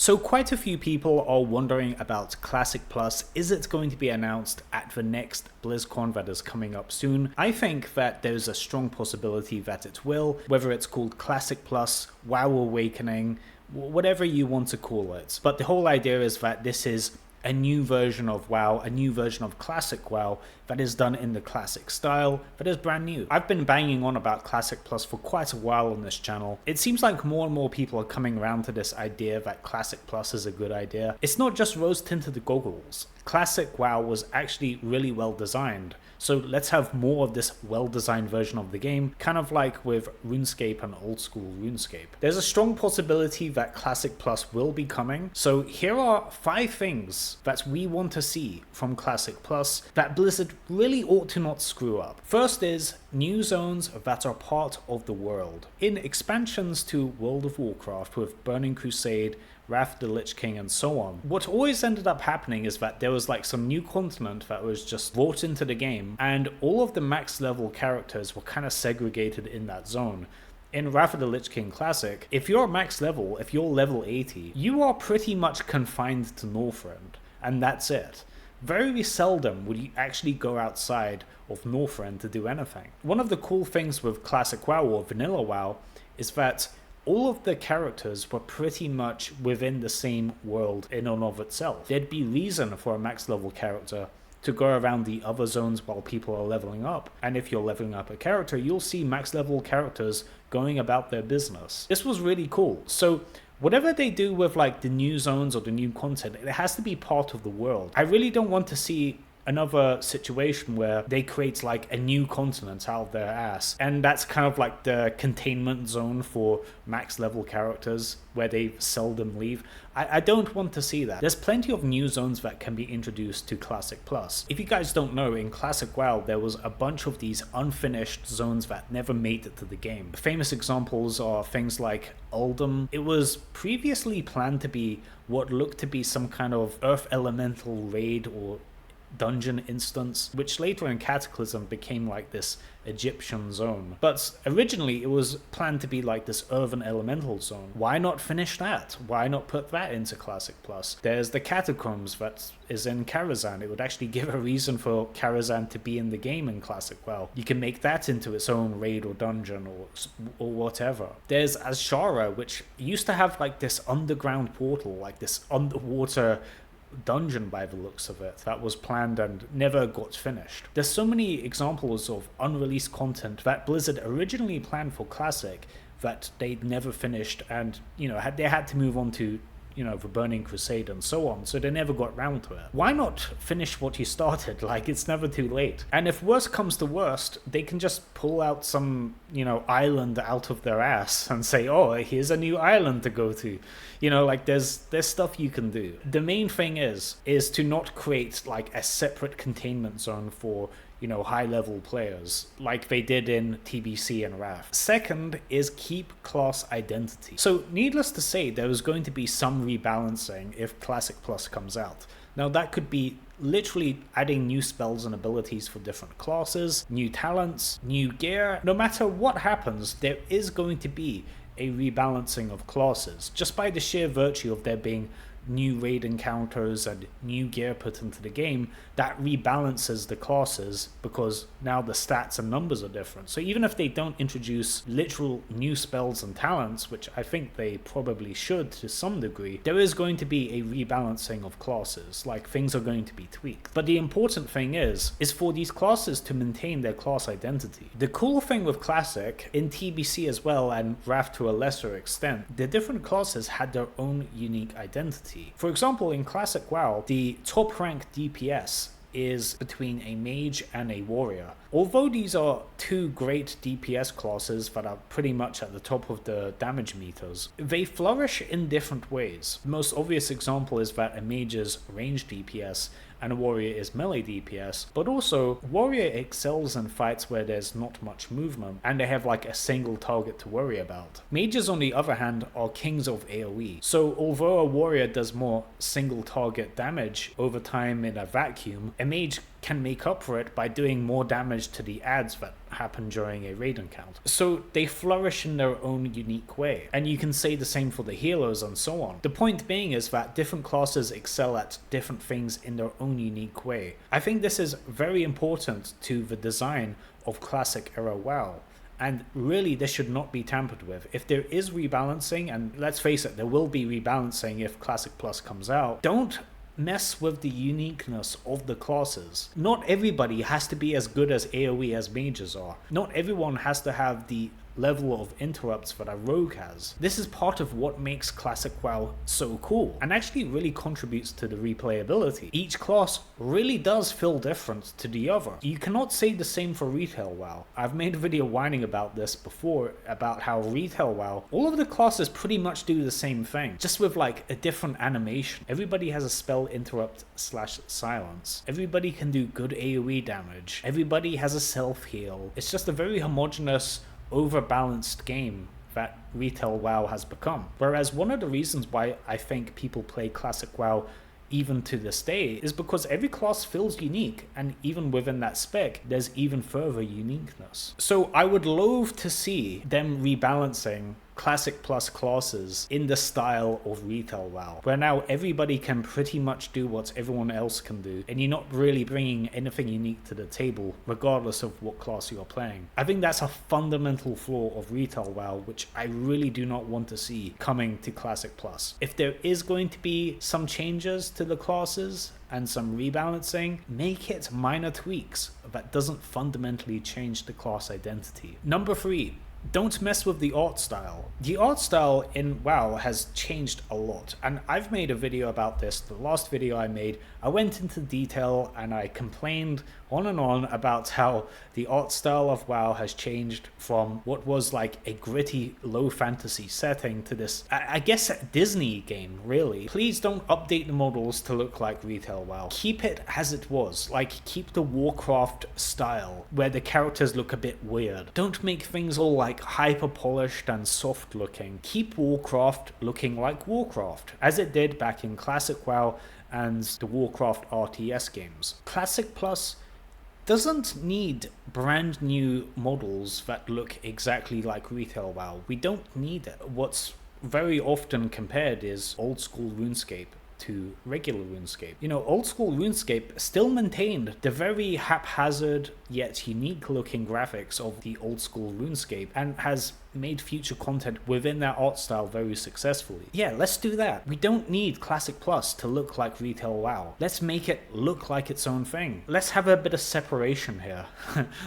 So quite a few people are wondering about Classic Plus. Is it going to be announced at the next Blizzcon that is coming up soon? I think that there's a strong possibility that it will, whether it's called Classic Plus, WoW Awakening, whatever you want to call it. But the whole idea is that this is a new version of WoW, a new version of Classic WoW that is done in the Classic style, that is brand new. I've been banging on about Classic Plus for quite a while on this channel. It seems like more and more people are coming around to this idea that Classic Plus is a good idea. It's not just rose-tinted goggles. Classic WoW was actually really well designed. So let's have more of this well-designed version of the game, kind of like with RuneScape and old school RuneScape. There's a strong possibility that Classic Plus will be coming. So here are 5 things that we want to see from Classic Plus that Blizzard really ought to not screw up. First is new zones that are part of the world. In expansions to World of Warcraft with Burning Crusade, Wrath of the Lich King, and so on, what always ended up happening is that there was like some new continent that was just brought into the game, and all of the max level characters were kind of segregated in that zone. In Wrath of the Lich King Classic, if you're max level, if you're level 80, you are pretty much confined to Northrend, and that's it. Very seldom would you actually go outside of Northrend to do anything. One of the cool things with Classic WoW or Vanilla WoW is that all of the characters were pretty much within the same world in and of itself. There'd be reason for a max level character to go around the other zones while people are leveling up. And if you're leveling up a character, you'll see max level characters going about their business. This was really cool. So whatever they do with like the new zones or the new content, it has to be part of the world. I really don't want to see another situation where they create like a new continent out of their ass, and that's kind of like the containment zone for max level characters where they seldom leave. I don't want to see that. There's plenty of new zones that can be introduced to Classic Plus. If you guys don't know, in Classic WoW there was a bunch of these unfinished zones that never made it to the game. Famous examples are things like Uldum. It was previously planned to be what looked to be some kind of earth elemental raid or dungeon instance, which later in Cataclysm became like this Egyptian zone. But originally it was planned to be like this earthen elemental zone. Why not finish that? Why not put that into Classic Plus? There's the Catacombs that is in Karazhan. It would actually give a reason for Karazhan to be in the game in Classic WoW. You can make that into its own raid or dungeon or whatever. There's Azshara, which used to have like this underground portal, like this underwater dungeon by the looks of it, that was planned and never got finished. There's so many examples of unreleased content that Blizzard originally planned for Classic that they'd never finished, and they had to move on to the Burning Crusade and so on, so they never got round to it. Why not finish what you started? Like, it's never too late. And if worst comes to worst, they can just pull out some, island out of their ass and say, oh, here's a new island to go to. Like there's stuff you can do. The main thing is to not create like a separate containment zone for high-level players, like they did in TBC and Wrath. Second is keep class identity. So needless to say, there is going to be some rebalancing if Classic Plus comes out. Now that could be literally adding new spells and abilities for different classes, new talents, new gear. No matter what happens, there is going to be a rebalancing of classes, just by the sheer virtue of there being new raid encounters and new gear put into the game. That rebalances the classes because now the stats and numbers are different. So even if they don't introduce literal new spells and talents, which I think they probably should to some degree, there is going to be a rebalancing of classes, like things are going to be tweaked. But the important thing is for these classes to maintain their class identity. The cool thing with Classic, in TBC as well and Wrath to a lesser extent, the different classes had their own unique identity. For example, in Classic WoW, the top rank DPS is between a mage and a warrior. Although these are two great DPS classes that are pretty much at the top of the damage meters, they flourish in different ways. The most obvious example is that a mage is range DPS and a warrior is melee DPS, but also warrior excels in fights where there's not much movement and they have like a single target to worry about. Mages on the other hand are kings of AoE, so although a warrior does more single target damage over time in a vacuum, a mage can make up for it by doing more damage to the adds that happen during a raid encounter. So they flourish in their own unique way. And you can say the same for the healers and so on. The point being is that different classes excel at different things in their own unique way. I think this is very important to the design of classic era WoW. And really, this should not be tampered with. If there is rebalancing, and let's face it, there will be rebalancing if Classic Plus comes out, don't mess with the uniqueness of the classes. Not everybody has to be as good as AoE as mages are. Not everyone has to have the level of interrupts that a rogue has. This is part of what makes Classic WoW so cool, and actually really contributes to the replayability. Each class really does feel different to the other. You cannot say the same for Retail WoW. I've made a video whining about this before, about how Retail WoW, all of the classes pretty much do the same thing, just with like a different animation. Everybody has a spell interrupt / silence. Everybody can do good AoE damage. Everybody has a self heal. It's just a very homogeneous, overbalanced game that Retail WoW has become. Whereas one of the reasons why I think people play Classic WoW even to this day is because every class feels unique, and even within that spec there's even further uniqueness. So I would loathe to see them rebalancing Classic Plus classes in the style of Retail WoW, where now everybody can pretty much do what everyone else can do, and you're not really bringing anything unique to the table, regardless of what class you're playing. I think that's a fundamental flaw of Retail WoW, which I really do not want to see coming to Classic Plus. If there is going to be some changes to the classes and some rebalancing, make it minor tweaks that doesn't fundamentally change the class identity. Number 3. Don't mess with the art style. The art style in WoW has changed a lot, and I've made a video about this. The last video I made, I went into detail and I complained on and on about how the art style of WoW has changed from what was like a gritty low fantasy setting to this, I guess, Disney game, really. Please don't update the models to look like Retail WoW. Keep it as it was, like keep the Warcraft style where the characters look a bit weird. Don't make things all like hyper polished and soft looking. Keep Warcraft looking like Warcraft, as it did back in Classic WoW and the Warcraft RTS games. Classic Plus doesn't need brand new models that look exactly like Retail WoW. We don't need it. What's very often compared is old school RuneScape to regular RuneScape. You know, old school RuneScape still maintained the very haphazard yet unique looking graphics of the old school RuneScape, and has made future content within that art style very successfully. Yeah, let's do that. We don't need Classic Plus to look like Retail WoW. Let's make it look like its own thing. Let's have a bit of separation here,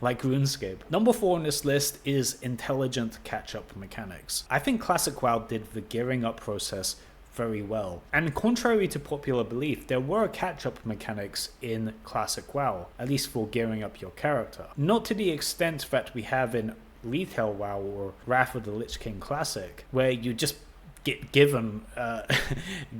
like RuneScape. Number 4 on this list is intelligent catch-up mechanics. I think Classic WoW did the gearing up process very well. And contrary to popular belief, there were catch-up mechanics in Classic WoW, at least for gearing up your character. Not to the extent that we have in Retail WoW or Wrath of the Lich King Classic, where you just get given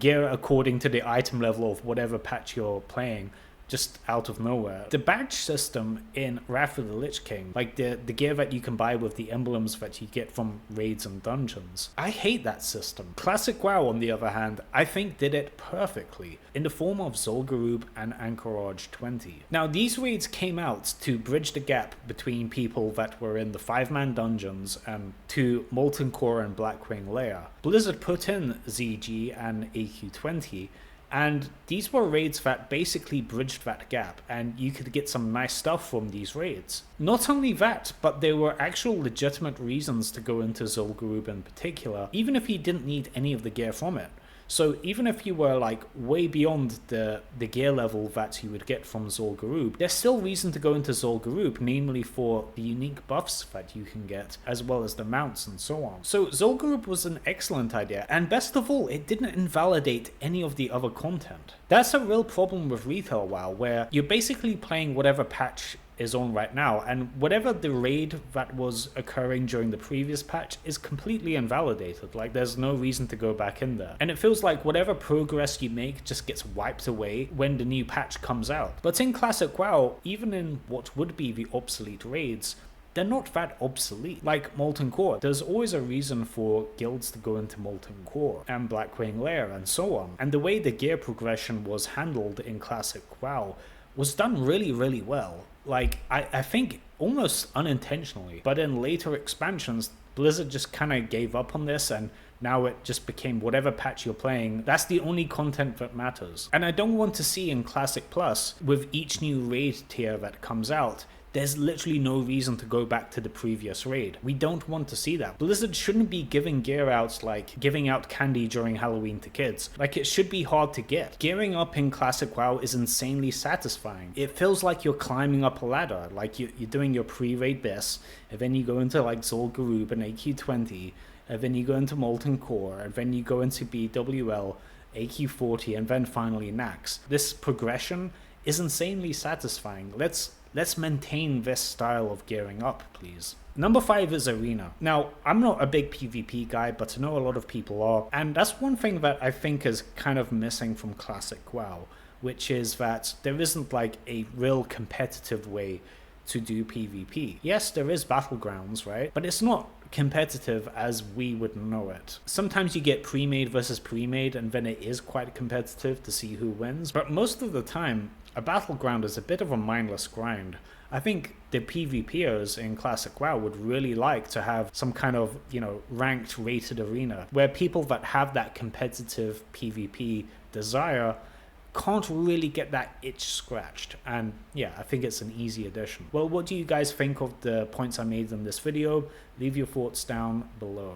gear according to the item level of whatever patch you're playing, just out of nowhere. The badge system in Wrath of the Lich King, like the gear that you can buy with the emblems that you get from raids and dungeons, I hate that system. Classic WoW, on the other hand, I think did it perfectly in the form of Zul'Gurub and Anchorage 20. Now, these raids came out to bridge the gap between people that were in the 5-man dungeons to Molten Core and Blackwing Lair. Blizzard put in ZG and AQ20, and these were raids that basically bridged that gap, and you could get some nice stuff from these raids. Not only that, but there were actual legitimate reasons to go into Zul'Gurub in particular, even if you didn't need any of the gear from it. So even if you were like way beyond the gear level that you would get from Zul'Gurub, there's still reason to go into Zul'Gurub, namely for the unique buffs that you can get, as well as the mounts and so on. So Zul'Gurub was an excellent idea, and best of all, it didn't invalidate any of the other content. That's a real problem with Retail WoW, where you're basically playing whatever patch is on right now, and whatever the raid that was occurring during the previous patch is completely invalidated. Like, there's no reason to go back in there, and it feels like whatever progress you make just gets wiped away when the new patch comes out. But in Classic WoW, even in what would be the obsolete raids, they're not that obsolete. Like Molten Core, there's always a reason for guilds to go into Molten Core and Blackwing Lair and so on, and the way the gear progression was handled in Classic WoW was done really, really well. like, I think almost unintentionally, but in later expansions, Blizzard just kind of gave up on this, and now it just became whatever patch you're playing, that's the only content that matters. And I don't want to see in Classic Plus, with each new raid tier that comes out, there's literally no reason to go back to the previous raid. We don't want to see that. Blizzard shouldn't be giving gear outs like giving out candy during Halloween to kids. Like, it should be hard to get. Gearing up in Classic WoW is insanely satisfying. It feels like you're climbing up a ladder, like you're doing your pre-raid BIS, and then you go into like Zul'Gurub and AQ20, and then you go into Molten Core, and then you go into BWL, AQ40, and then finally Nax. This progression is insanely satisfying. Let's maintain this style of gearing up, please. Number 5 is Arena. Now, I'm not a big PvP guy, but I know a lot of people are, and that's one thing that I think is kind of missing from Classic WoW, which is that there isn't like a real competitive way to do PvP. Yes, there is Battlegrounds, right? But it's not competitive as we would know it. Sometimes you get pre-made versus pre-made, and then it is quite competitive to see who wins, but most of the time, a Battleground is a bit of a mindless grind. I think the PvPers in Classic WoW would really like to have some kind of, ranked rated arena where people that have that competitive PvP desire can't really get that itch scratched. And yeah, I think it's an easy addition. Well, what do you guys think of the points I made in this video? Leave your thoughts down below.